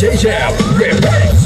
JJ Remix.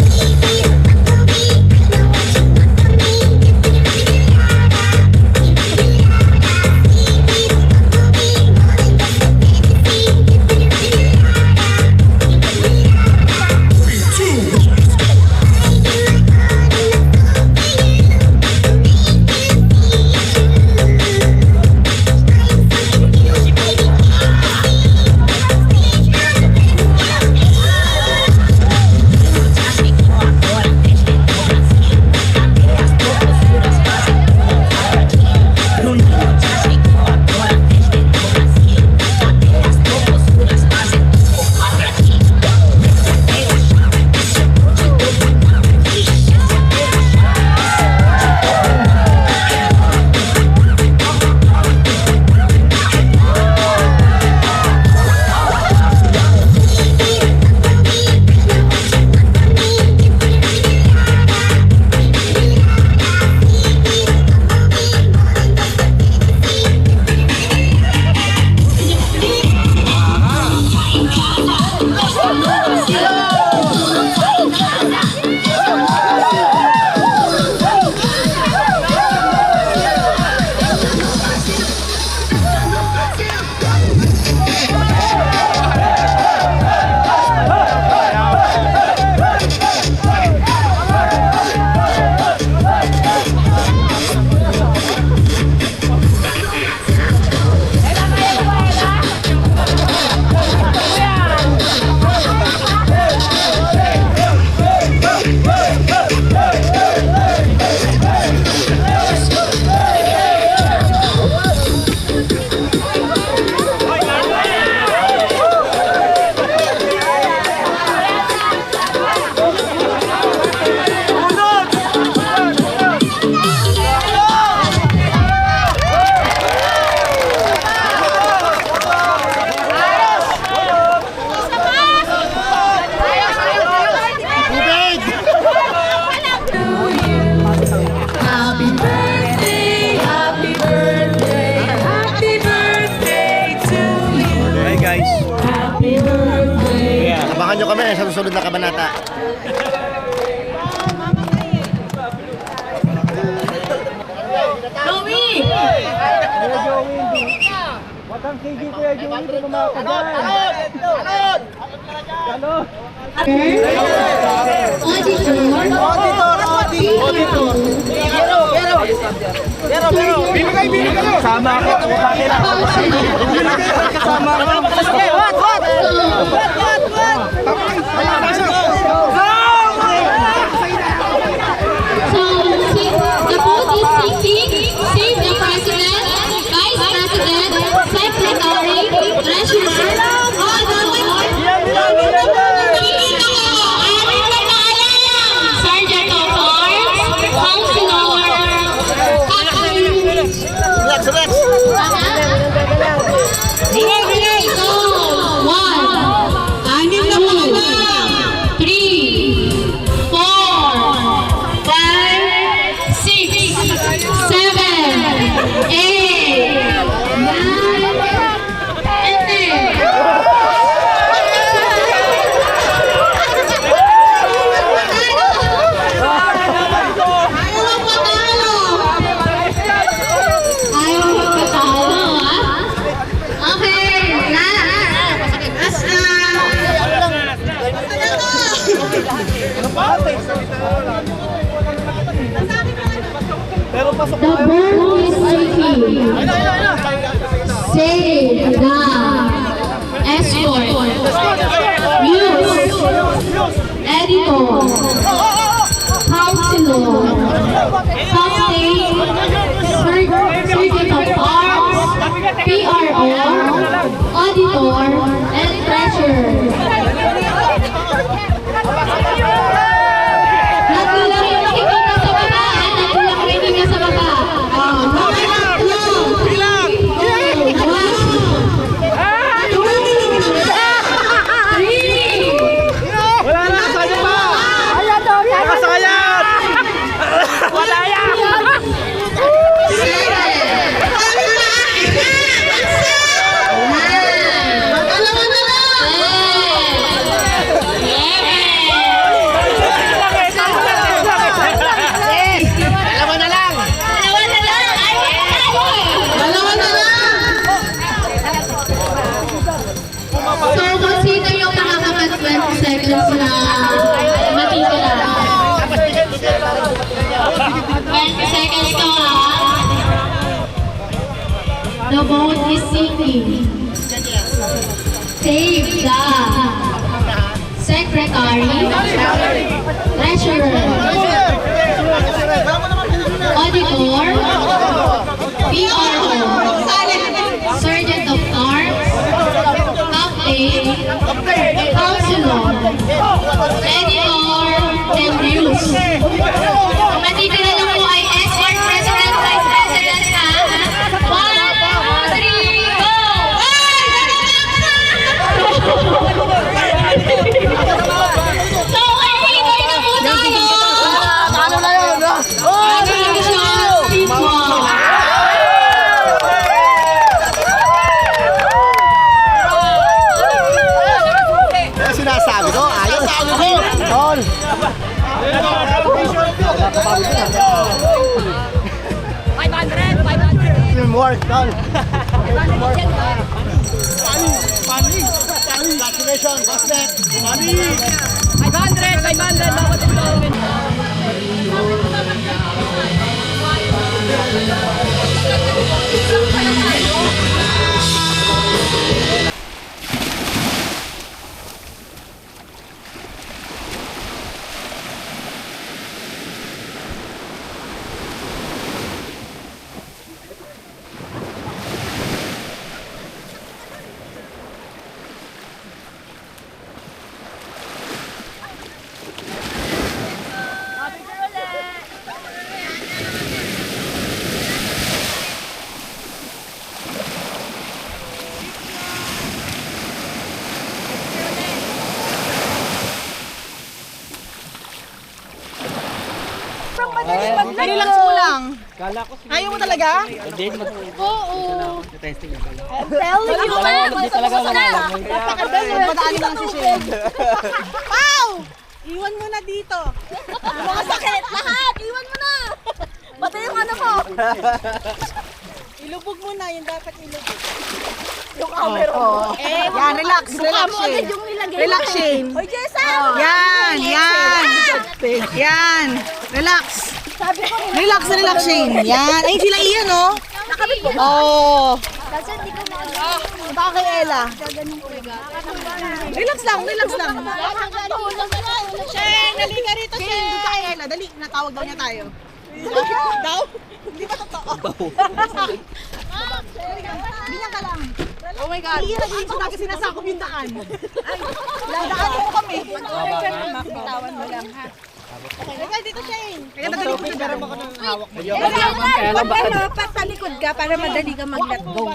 Samahan nyo kami sa susunod na kabanata. Joey! Watang KG Kuya Joey, di lumakad yan. Talon! Pero. Bibigay. Sama ako. Sama ako. What? So, the vote is seeking save the President, Vice President, Secretary, Treasurer, all the Sergeant of Arms, Councilor, Relax. Pero pasok The vote is seeking save the escort, youth, editor, councilor, sub-state, Sergeant of Arms, PRO, auditor, and treasurer. seconds na matitira. 20 seconds to ha. The boat is sinking. Save the secretary, treasurer, auditor, PRO, sergeant of arms, captain, counselor, editor, and news. Ang matitira lang po ay escort president, vice president ha. 1, 3, go! So, ay na po tayo! Ano na yun, no? Congratulations, Team One! Kaya sinasabi ko, ayos. Tol. Teamwork, tol. Congratulations, boss Beck. 500 bawat enrollment. Relax mo lang. Ayaw mo talaga? Oo! Padaanin lang si Shane. Pau! Iwan mo na dito. Mga sakit lahat. Iwan mo na. Pati yung ano mo. Ilubog mo na. Yung dapat ilubog. Yung camera mo. Yan, relax. Relax, Shane. Relax, Shane. Oy, Jessa! Yan, yan. Yan. Relax. Relax na relax, Shane. Yan. Ay, sila iyan, oh. Nakabit mo ba? Oo. Baka kay Ella. Relax lang, relax lang. Shane, dali ka rito, Shane. Doon ka kay Ella. Dali, natawag daw niya tayo. Daw? Hindi ba totoo? Ganyan ka lang. Oh my God. Hindi na dito na kasi sinasakop yung daan. Ay, dadaanin mo kami. Bitawan mo lang, ha? Kaya dito, Shane. Kaya nadali ko yung garam ako ng hawak mo. Kaya lang baka sa likod ka para madali ka mag-let go.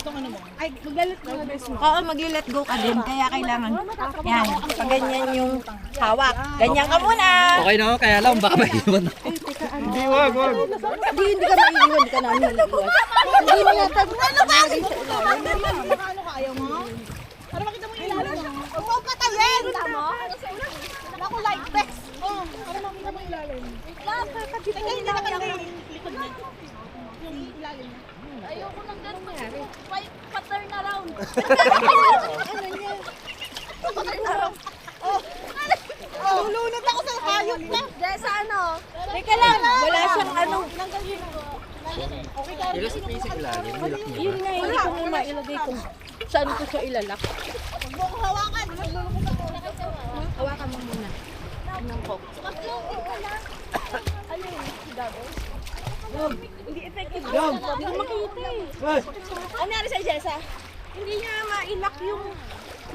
Ay, mag-let go. Oo, mag-let go ka din. Kaya kailangan, yan, pag ganyan yung hawak. Ganyan ka muna. Okay na ako, kaya lang baka maiwan ako. Hindi, wag. Hindi ka maiiwan ka namin. Hindi mo yata. Ano ba? Ano ka? Ayaw mo? Para makita mo yung ilalim mo. Huwag mo patayin! Tama? Ako like best. Oh, para makita mo yung ilalim. Teka, hindi naman yung likod niya. Yung ilalim niya. Ayoko nang nangyari. Pa-turn around. Ano niya? Paturn around. Oh, lulunod ako sa hayop na. Jessa, ano? Teka lang, wala siyang ano. Okay ka. Yun nga, hindi ko mo mailagay kung saan ko siya ilalak. Huwag mo akong hawakan. Maglulunod ako. Hawakan mo muna. Hindi effective yun. Hindi ko makita eh. Ano nangyari sa Jessa? Hindi niya mailak yung